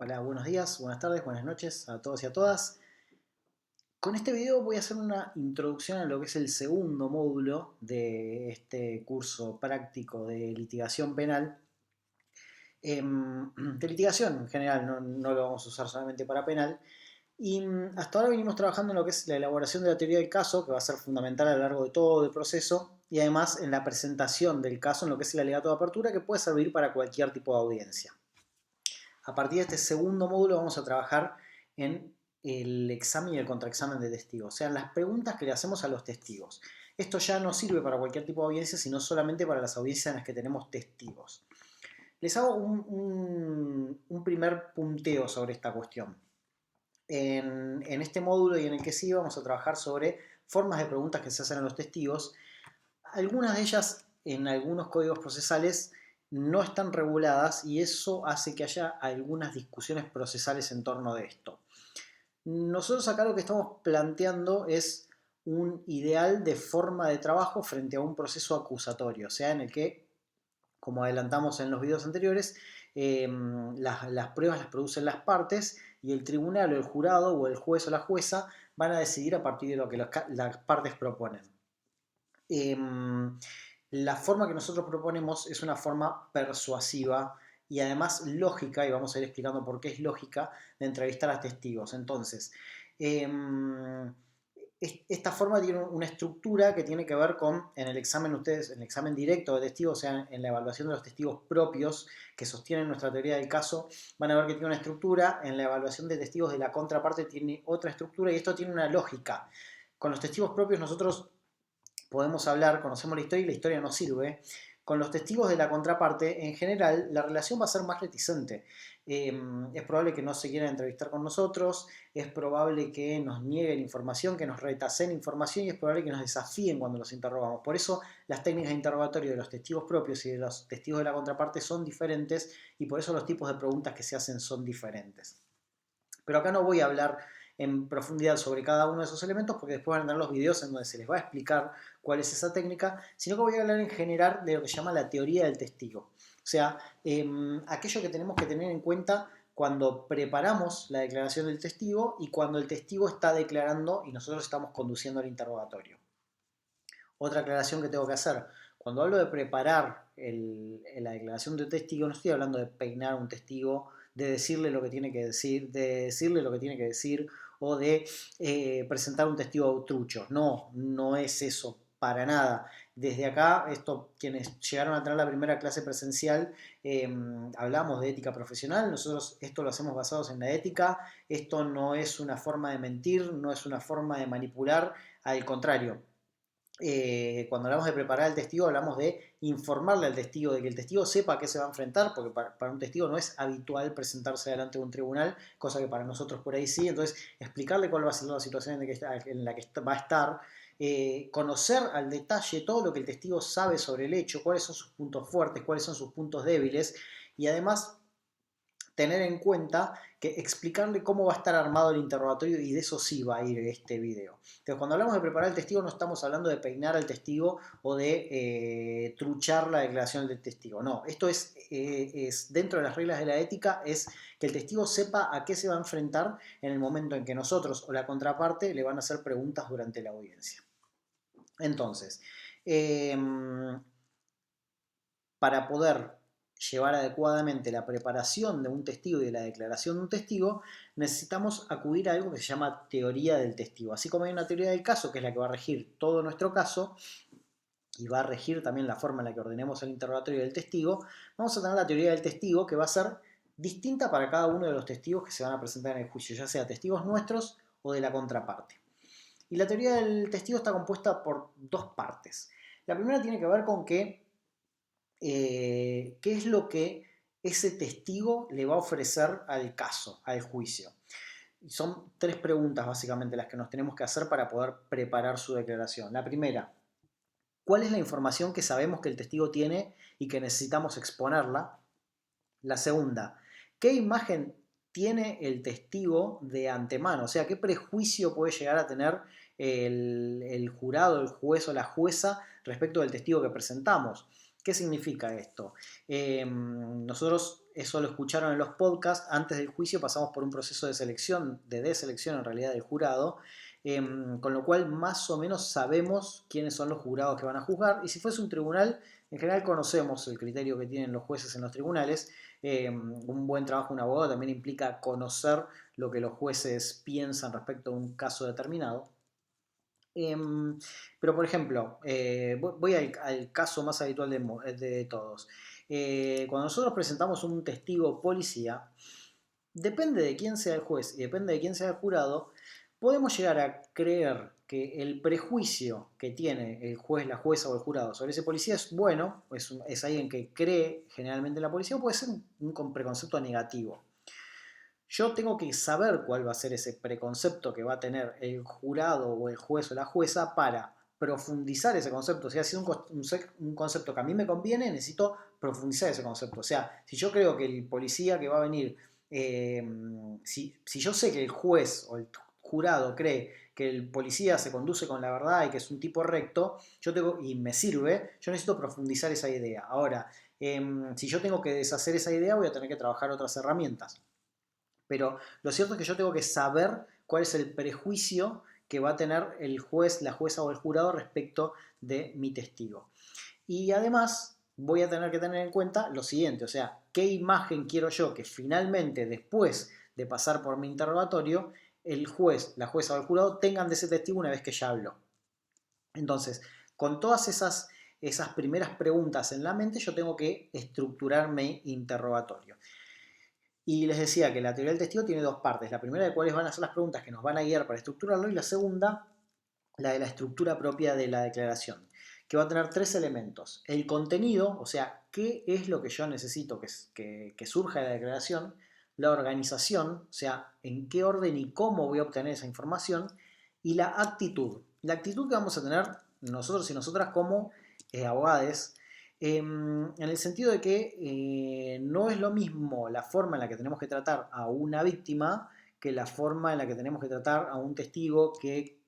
Hola, buenos días, buenas tardes, buenas noches a todos y a todas. Con este video voy a hacer una introducción a lo que es el segundo módulo de este curso práctico de litigación penal. De litigación en general, no lo vamos a usar solamente para penal. Y hasta ahora venimos trabajando en lo que es la elaboración de la teoría del caso, que va a ser fundamental a lo largo de todo el proceso, y además en la presentación del caso en lo que es el alegato de apertura, que puede servir para cualquier tipo de audiencia. A partir de este segundo módulo vamos a trabajar en el examen y el contraexamen de testigos, o sea, las preguntas que le hacemos a los testigos. Esto ya no sirve para cualquier tipo de audiencia, sino solamente para las audiencias en las que tenemos testigos. Les hago un primer punteo sobre esta cuestión. En este módulo y en el que sigue vamos a trabajar sobre formas de preguntas que se hacen a los testigos. Algunas de ellas en algunos códigos procesales no están reguladas y eso hace que haya algunas discusiones procesales en torno de esto. Nosotros acá lo que estamos planteando es un ideal de forma de trabajo frente a un proceso acusatorio, o sea, en el que, como adelantamos en los videos anteriores, las pruebas las producen las partes y el tribunal o el jurado o el juez o la jueza van a decidir a partir de lo que las partes proponen. La forma que nosotros proponemos es una forma persuasiva y además lógica, y vamos a ir explicando por qué es lógica, de entrevistar a testigos. Entonces, esta forma tiene una estructura que tiene que ver con, en el examen ustedes, en el examen directo de testigos, o sea, en la evaluación de los testigos propios que sostienen nuestra teoría del caso, van a ver que tiene una estructura, en la evaluación de testigos de la contraparte tiene otra estructura y esto tiene una lógica. Con los testigos propios nosotros podemos hablar, conocemos la historia y la historia nos sirve. Con los testigos de la contraparte, en general, la relación va a ser más reticente. Es probable que no se quieran entrevistar con nosotros, es probable que nos nieguen información, que nos retasen información y es probable que nos desafíen cuando los interrogamos. Por eso las técnicas de interrogatorio de los testigos propios y de los testigos de la contraparte son diferentes y por eso los tipos de preguntas que se hacen son diferentes. Pero acá no voy a hablar en profundidad sobre cada uno de esos elementos porque después van a tener los videos en donde se les va a explicar cuál es esa técnica, sino que voy a hablar en general de lo que se llama la teoría del testigo. O sea, aquello que tenemos que tener en cuenta cuando preparamos la declaración del testigo y cuando el testigo está declarando y nosotros estamos conduciendo el interrogatorio. Otra aclaración que tengo que hacer. Cuando hablo de preparar la declaración de un testigo, no estoy hablando de peinar a un testigo, de decirle lo que tiene que decir, de decirle lo que tiene que decir o de presentar un testigo autrucho. No, no es eso, para nada. Desde acá, quienes llegaron a tener la primera clase presencial, hablamos de ética profesional, nosotros esto lo hacemos basados en la ética, esto no es una forma de mentir, no es una forma de manipular, al contrario, cuando hablamos de preparar al testigo, hablamos de informarle al testigo, de que el testigo sepa a qué se va a enfrentar, porque para un testigo no es habitual presentarse delante de un tribunal, cosa que para nosotros por ahí sí. Entonces, explicarle cuál va a ser la situación en la que va a estar, conocer al detalle todo lo que el testigo sabe sobre el hecho, cuáles son sus puntos fuertes, cuáles son sus puntos débiles, y además tener en cuenta que explicarle cómo va a estar armado el interrogatorio y de eso sí va a ir este video. Entonces, cuando hablamos de preparar el testigo no estamos hablando de peinar al testigo o de truchar la declaración del testigo. No, esto es dentro de las reglas de la ética, es que el testigo sepa a qué se va a enfrentar en el momento en que nosotros o la contraparte le van a hacer preguntas durante la audiencia. Entonces, eh, para poder llevar adecuadamente la preparación de un testigo y de la declaración de un testigo, necesitamos acudir a algo que se llama teoría del testigo. Así como hay una teoría del caso, que es la que va a regir todo nuestro caso, y va a regir también la forma en la que ordenemos el interrogatorio del testigo, vamos a tener la teoría del testigo que va a ser distinta para cada uno de los testigos que se van a presentar en el juicio, ya sea testigos nuestros o de la contraparte. Y la teoría del testigo está compuesta por dos partes. La primera tiene que ver con que qué es lo que ese testigo le va a ofrecer al caso, al juicio. Y son tres preguntas básicamente las que nos tenemos que hacer para poder preparar su declaración. La primera, ¿cuál es la información que sabemos que el testigo tiene y que necesitamos exponerla? La segunda, ¿qué imagen tiene el testigo de antemano? O sea, ¿qué prejuicio puede llegar a tener el jurado, el juez o la jueza respecto del testigo que presentamos? ¿Qué significa esto? Nosotros, eso lo escucharon en los podcasts, antes del juicio pasamos por un proceso de selección, de deselección en realidad del jurado, con lo cual más o menos sabemos quiénes son los jurados que van a juzgar, y si fuese un tribunal, en general conocemos el criterio que tienen los jueces en los tribunales. Un buen trabajo de un abogado también implica conocer lo que los jueces piensan respecto a un caso determinado. Pero por ejemplo, voy al caso más habitual de todos. Cuando nosotros presentamos un testigo policía, depende de quién sea el juez y depende de quién sea el jurado, podemos llegar a creer que el prejuicio que tiene el juez, la jueza o el jurado sobre ese policía es bueno, es alguien que cree generalmente en la policía, o puede ser un preconcepto negativo. Yo tengo que saber cuál va a ser ese preconcepto que va a tener el jurado o el juez o la jueza para profundizar ese concepto. O sea, si es un concepto que a mí me conviene, necesito profundizar ese concepto. O sea, si yo creo que el policía que va a venir, si yo sé que el juez o el jurado cree que el policía se conduce con la verdad y que es un tipo recto, y me sirve, yo necesito profundizar esa idea. Ahora, si yo tengo que deshacer esa idea, voy a tener que trabajar otras herramientas. Pero lo cierto es que yo tengo que saber cuál es el prejuicio que va a tener el juez, la jueza o el jurado respecto de mi testigo. Y además voy a tener que tener en cuenta lo siguiente, o sea, qué imagen quiero yo que finalmente después de pasar por mi interrogatorio, el juez, la jueza o el jurado tengan de ese testigo una vez que ya habló. Entonces, con todas esas primeras preguntas en la mente, yo tengo que estructurar mi interrogatorio. Y les decía que la teoría del testigo tiene dos partes. La primera de cuáles van a ser las preguntas que nos van a guiar para estructurarlo y la segunda, la de la estructura propia de la declaración, que va a tener tres elementos. El contenido, o sea, qué es lo que yo necesito que surja de la declaración. La organización, o sea, en qué orden y cómo voy a obtener esa información. Y la actitud. La actitud que vamos a tener nosotros y nosotras como abogados, en el sentido de que no es lo mismo la forma en la que tenemos que tratar a una víctima que la forma en la que tenemos que tratar a un testigo que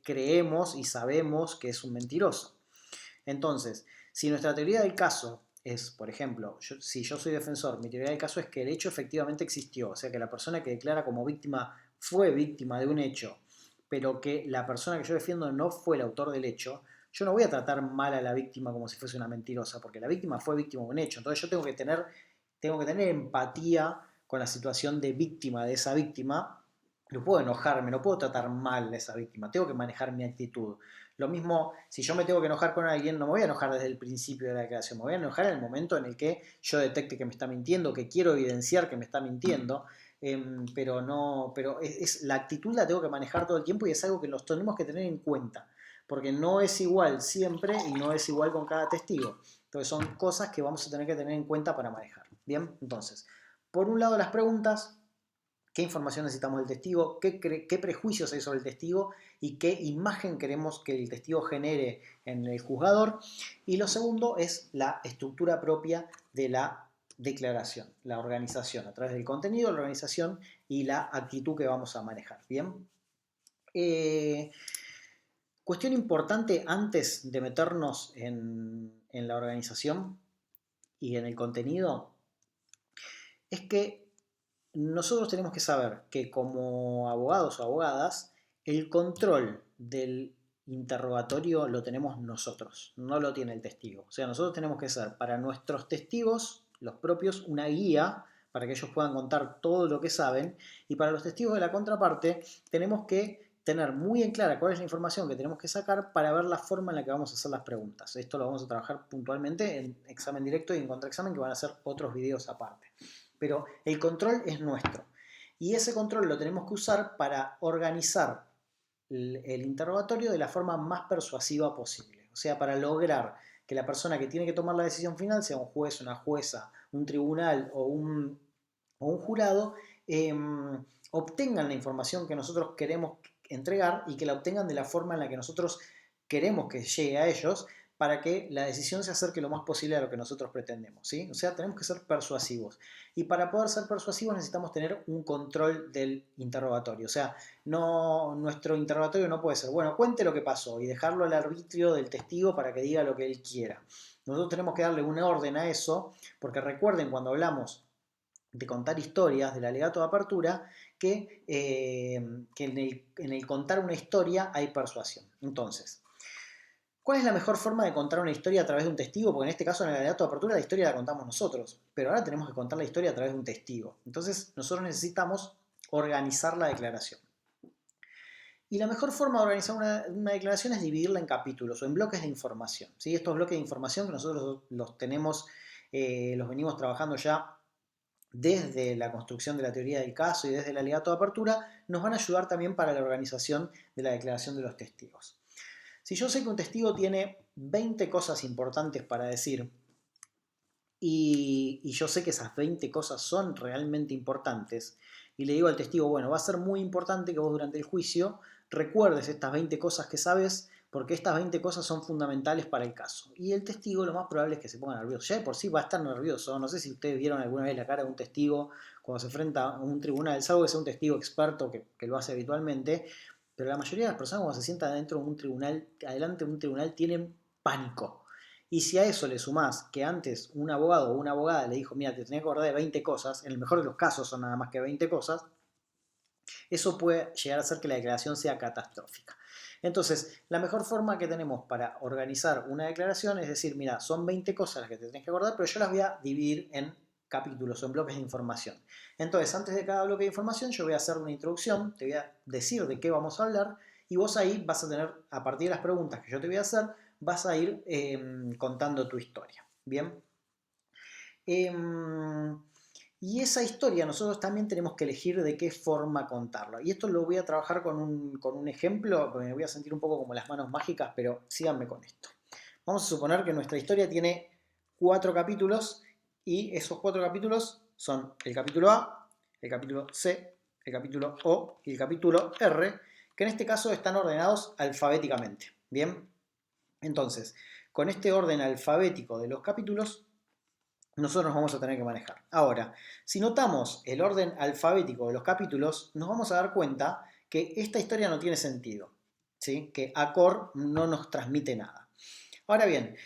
creemos y sabemos que es un mentiroso. Entonces, si nuestra teoría del caso es, por ejemplo, si yo soy defensor, mi teoría del caso es que el hecho efectivamente existió, o sea que la persona que declara como víctima fue víctima de un hecho, pero que la persona que yo defiendo no fue el autor del hecho, yo no voy a tratar mal a la víctima como si fuese una mentirosa, porque la víctima fue víctima de un hecho. Entonces yo tengo que tener empatía con la situación de víctima de esa víctima. No puedo enojarme, no puedo tratar mal a esa víctima, tengo que manejar mi actitud. Lo mismo, si yo me tengo que enojar con alguien, no me voy a enojar desde el principio de la declaración, me voy a enojar en el momento en el que yo detecte que me está mintiendo, que quiero evidenciar que me está mintiendo, pero la actitud la tengo que manejar todo el tiempo y es algo que los tenemos que tener en cuenta, porque no es igual siempre y no es igual con cada testigo. Entonces son cosas que vamos a tener que tener en cuenta para manejar. Bien, entonces, por un lado las preguntas, qué información necesitamos del testigo, qué prejuicios hay sobre el testigo y qué imagen queremos que el testigo genere en el juzgador. Y lo segundo es la estructura propia de la declaración, la organización, a través del contenido, la organización y la actitud que vamos a manejar. Bien. Cuestión importante antes de meternos en la organización y en el contenido es que nosotros tenemos que saber que como abogados o abogadas, el control del interrogatorio lo tenemos nosotros, no lo tiene el testigo. O sea, nosotros tenemos que ser para nuestros testigos, los propios, una guía para que ellos puedan contar todo lo que saben, y para los testigos de la contraparte tenemos que tener muy en clara cuál es la información que tenemos que sacar para ver la forma en la que vamos a hacer las preguntas. Esto lo vamos a trabajar puntualmente en examen directo y en contraexamen, que van a ser otros videos aparte. Pero el control es nuestro. Y ese control lo tenemos que usar para organizar el interrogatorio de la forma más persuasiva posible. O sea, para lograr que la persona que tiene que tomar la decisión final, sea un juez, una jueza, un tribunal o un jurado, obtengan la información que nosotros queremos entregar y que la obtengan de la forma en la que nosotros queremos que llegue a ellos, para que la decisión se acerque lo más posible a lo que nosotros pretendemos, ¿sí? O sea, tenemos que ser persuasivos. Y para poder ser persuasivos necesitamos tener un control del interrogatorio. O sea, nuestro interrogatorio no puede ser, bueno, cuente lo que pasó y dejarlo al arbitrio del testigo para que diga lo que él quiera. Nosotros tenemos que darle un orden a eso, porque recuerden cuando hablamos de contar historias, del alegato de apertura, que en el contar una historia hay persuasión. Entonces, ¿cuál es la mejor forma de contar una historia a través de un testigo? Porque en este caso, en el alegato de apertura, la historia la contamos nosotros, pero ahora tenemos que contar la historia a través de un testigo. Entonces, nosotros necesitamos organizar la declaración. Y la mejor forma de organizar una declaración es dividirla en capítulos o en bloques de información. ¿Sí? Estos bloques de información que nosotros los tenemos, los venimos trabajando ya desde la construcción de la teoría del caso y desde el alegato de apertura, nos van a ayudar también para la organización de la declaración de los testigos. Si yo sé que un testigo tiene 20 cosas importantes para decir y yo sé que esas 20 cosas son realmente importantes y le digo al testigo, bueno, va a ser muy importante que vos durante el juicio recuerdes estas 20 cosas que sabes porque estas 20 cosas son fundamentales para el caso. Y el testigo lo más probable es que se ponga nervioso. Ya de por sí va a estar nervioso. No sé si ustedes vieron alguna vez la cara de un testigo cuando se enfrenta a un tribunal, salvo que sea un testigo experto que lo hace habitualmente, pero la mayoría de las personas cuando se sientan dentro de un tribunal, adelante de un tribunal, tienen pánico. Y si a eso le sumás que antes un abogado o una abogada le dijo, mira, te tenés que acordar de 20 cosas, en el mejor de los casos son nada más que 20 cosas, eso puede llegar a hacer que la declaración sea catastrófica. Entonces, la mejor forma que tenemos para organizar una declaración es decir, mira, son 20 cosas las que te tenés que acordar, pero yo las voy a dividir en capítulos o en bloques de información. Entonces, antes de cada bloque de información, yo voy a hacer una introducción, te voy a decir de qué vamos a hablar, y vos ahí vas a tener, a partir de las preguntas que yo te voy a hacer, vas a ir contando tu historia. ¿Bien? Y esa historia nosotros también tenemos que elegir de qué forma contarla. Y esto lo voy a trabajar con un ejemplo, porque me voy a sentir un poco como las manos mágicas, pero síganme con esto. Vamos a suponer que nuestra historia tiene 4 capítulos y esos 4 capítulos son el capítulo A, el capítulo C, el capítulo O y el capítulo R, que en este caso están ordenados alfabéticamente. ¿Bien? Entonces, con este orden alfabético de los capítulos, nosotros nos vamos a tener que manejar. Ahora, si notamos el orden alfabético de los capítulos, nos vamos a dar cuenta que esta historia no tiene sentido, ¿sí? Que ACOR no nos transmite nada. Ahora bien,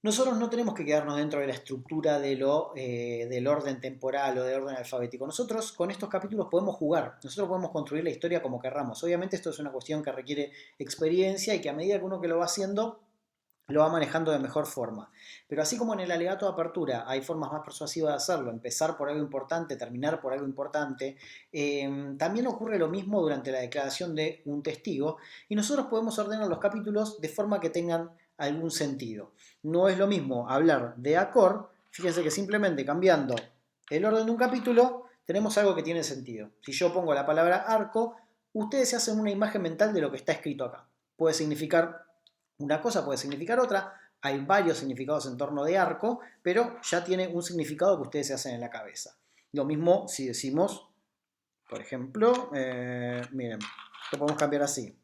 nosotros no tenemos que quedarnos dentro de la estructura del orden temporal o del orden alfabético. Nosotros con estos capítulos podemos jugar, nosotros podemos construir la historia como querramos. Obviamente esto es una cuestión que requiere experiencia y que a medida que uno que lo va haciendo lo va manejando de mejor forma. Pero así como en el alegato de apertura hay formas más persuasivas de hacerlo, empezar por algo importante, terminar por algo importante, también ocurre lo mismo durante la declaración de un testigo y nosotros podemos ordenar los capítulos de forma que tengan algún sentido. No es lo mismo hablar de ACOR, fíjense que simplemente cambiando el orden de un capítulo tenemos algo que tiene sentido. Si yo pongo la palabra arco, ustedes se hacen una imagen mental de lo que está escrito acá. Puede significar una cosa, puede significar otra. Hay varios significados en torno de arco, pero ya tiene un significado que ustedes se hacen en la cabeza. Lo mismo si decimos, por ejemplo, miren, lo podemos cambiar así.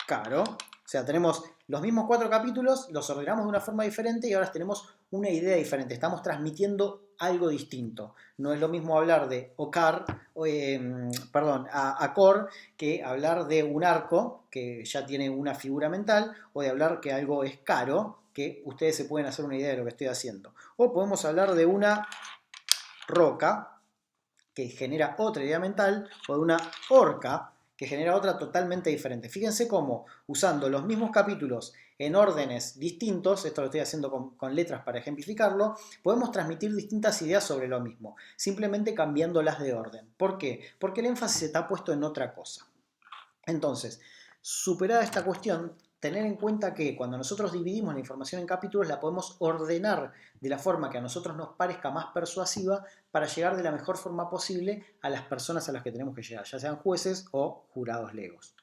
Caro. O sea, tenemos los mismos 4 capítulos, los ordenamos de una forma diferente y ahora tenemos una idea diferente. Estamos transmitiendo algo distinto. No es lo mismo hablar de Ocar, Acor, que hablar de un arco, que ya tiene una figura mental, o de hablar que algo es caro, que ustedes se pueden hacer una idea de lo que estoy haciendo. O podemos hablar de una roca, que genera otra idea mental, o de una horca, que genera otra totalmente diferente. Fíjense cómo, usando los mismos capítulos en órdenes distintos, esto lo estoy haciendo con letras para ejemplificarlo, podemos transmitir distintas ideas sobre lo mismo, simplemente cambiándolas de orden. ¿Por qué? Porque el énfasis está puesto en otra cosa. Entonces, superada esta cuestión, tener en cuenta que cuando nosotros dividimos la información en capítulos, la podemos ordenar de la forma que a nosotros nos parezca más persuasiva para llegar de la mejor forma posible a las personas a las que tenemos que llegar, ya sean jueces o jurados legos.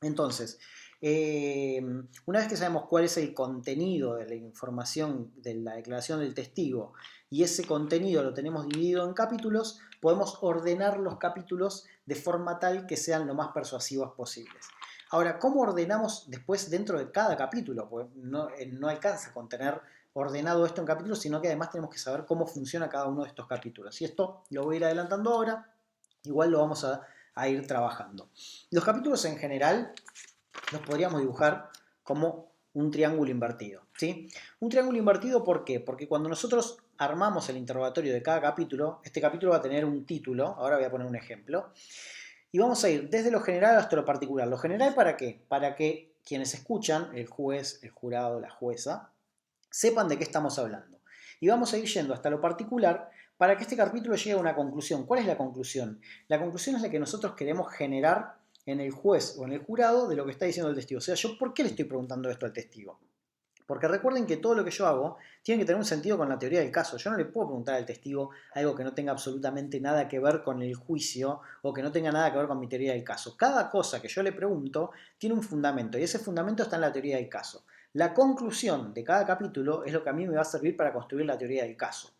Entonces, una vez que sabemos cuál es el contenido de la información de la declaración del testigo y ese contenido lo tenemos dividido en capítulos, podemos ordenar los capítulos de forma tal que sean lo más persuasivos posibles. Ahora, ¿cómo ordenamos después dentro de cada capítulo? Pues no alcanza con tener ordenado esto en capítulos, sino que además tenemos que saber cómo funciona cada uno de estos capítulos. Y esto lo voy a ir adelantando ahora, igual lo vamos a ir trabajando. Los capítulos en general los podríamos dibujar como un triángulo invertido, ¿sí? Un triángulo invertido, ¿por qué? Porque cuando nosotros armamos el interrogatorio de cada capítulo, este capítulo va a tener un título, ahora voy a poner un ejemplo, y vamos a ir desde lo general hasta lo particular. ¿Lo general para qué? Para que quienes escuchan, el juez, el jurado, la jueza, sepan de qué estamos hablando. Y vamos a ir yendo hasta lo particular para que este capítulo llegue a una conclusión. ¿Cuál es la conclusión? La conclusión es la que nosotros queremos generar en el juez o en el jurado de lo que está diciendo el testigo. O sea, yo, ¿por qué le estoy preguntando esto al testigo? Porque recuerden que todo lo que yo hago tiene que tener un sentido con la teoría del caso. Yo no le puedo preguntar al testigo algo que no tenga absolutamente nada que ver con el juicio o que no tenga nada que ver con mi teoría del caso. Cada cosa que yo le pregunto tiene un fundamento y ese fundamento está en la teoría del caso. La conclusión de cada capítulo es lo que a mí me va a servir para construir la teoría del caso.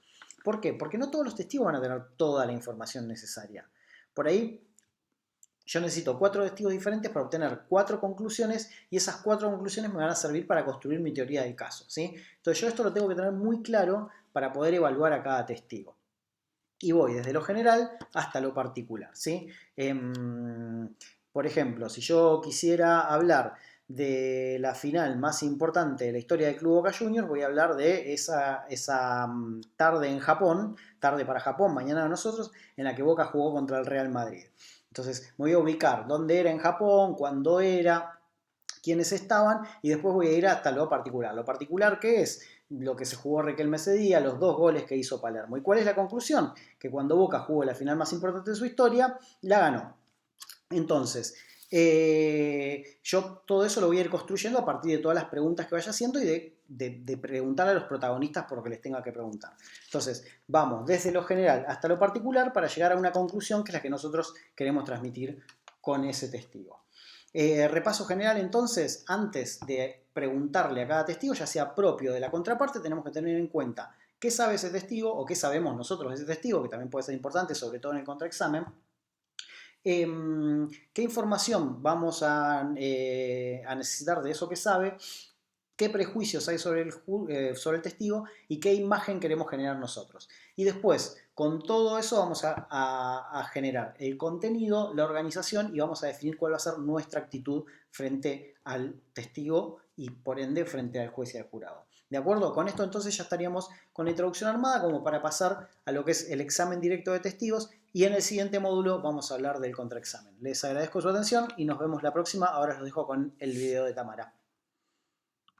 ¿Por qué? Porque no todos los testigos van a tener toda la información necesaria. Por ahí yo necesito 4 testigos diferentes para obtener 4 conclusiones y esas 4 conclusiones me van a servir para construir mi teoría del caso, ¿sí? Entonces yo esto lo tengo que tener muy claro para poder evaluar a cada testigo. Y voy desde lo general hasta lo particular, ¿sí? Por ejemplo, si yo quisiera hablar de la final más importante de la historia del Club Boca Juniors, voy a hablar de esa tarde en Japón, tarde para Japón, mañana de nosotros, en la que Boca jugó contra el Real Madrid. Entonces me voy a ubicar dónde era en Japón, cuándo era, quiénes estaban y después voy a ir hasta lo particular. Lo particular, ¿qué es? Lo que se jugó Riquelme ese día, los 2 goles que hizo Palermo. ¿Y cuál es la conclusión? Que cuando Boca jugó la final más importante de su historia, la ganó. Entonces, yo todo eso lo voy a ir construyendo a partir de todas las preguntas que vaya haciendo y de preguntar a los protagonistas por lo que les tenga que preguntar. Entonces, vamos desde lo general hasta lo particular para llegar a una conclusión que es la que nosotros queremos transmitir con ese testigo. Repaso general entonces, antes de preguntarle a cada testigo, ya sea propio de la contraparte, tenemos que tener en cuenta qué sabe ese testigo o qué sabemos nosotros de ese testigo, que también puede ser importante, sobre todo en el contraexamen. ¿Qué información vamos a necesitar de eso que sabe? ¿Qué prejuicios hay sobre el testigo? ¿Y qué imagen queremos generar nosotros? Y después, con todo eso vamos a generar el contenido, la organización y vamos a definir cuál va a ser nuestra actitud frente al testigo y por ende frente al juez y al jurado. ¿De acuerdo? Con esto entonces ya estaríamos con la introducción armada como para pasar a lo que es el examen directo de testigos y en el siguiente módulo vamos a hablar del contraexamen. Les agradezco su atención y nos vemos la próxima. Ahora los dejo con el video de Tamara.